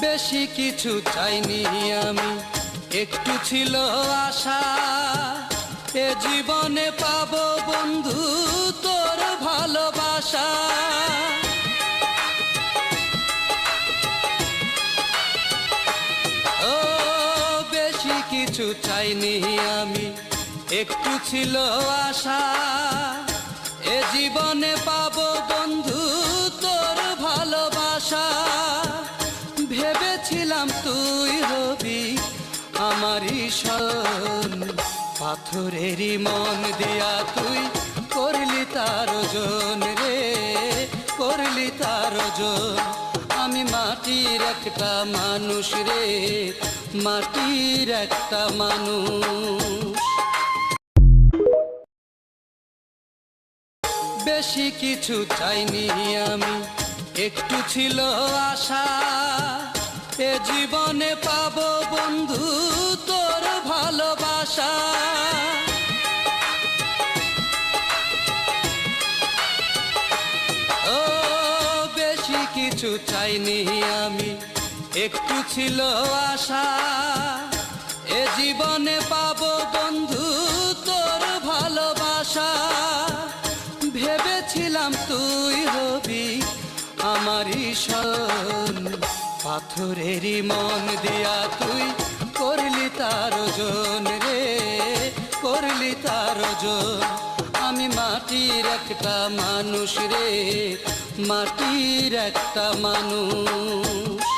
বেশি কিছু চাইনি আমি, একটু ছিল আশা, এ জীবনে পাবো বন্ধু তোর ভালোবাসা। ও বেশি কিছু চাইনি আমি, একটু ছিল আশা, এ জীবনে পাবো বন্ধু তোর ভালোবাসা। ভেবেছিলাম তুই হবি আমারই শরণ, পাথরেরই মন দিয়া তুই করলি তার ওজন রে, করলি তার ওজন। আমি মাটির একটা মানুষ রে, মাটির একটা মানুষ। বেশি কিছু চাইনি আমি, একটু ছিল আশা, এ জীবনে পাবো বন্ধু তোর ভালোবাসা। ও বেশি কিছু চাইনি আমি, একটু ছিল আশা, এ জীবনে পাবো বন্ধু তোর ভালোবাসা। ভেবেছিলাম তুই হবি আমারই শরণ, পাথরেরই মন দিয়া তুই করলি তার ওজন রে, করলি তার ওজন। আমি মাটির একটা মানুষ রে, মাটির একটা মানুষ।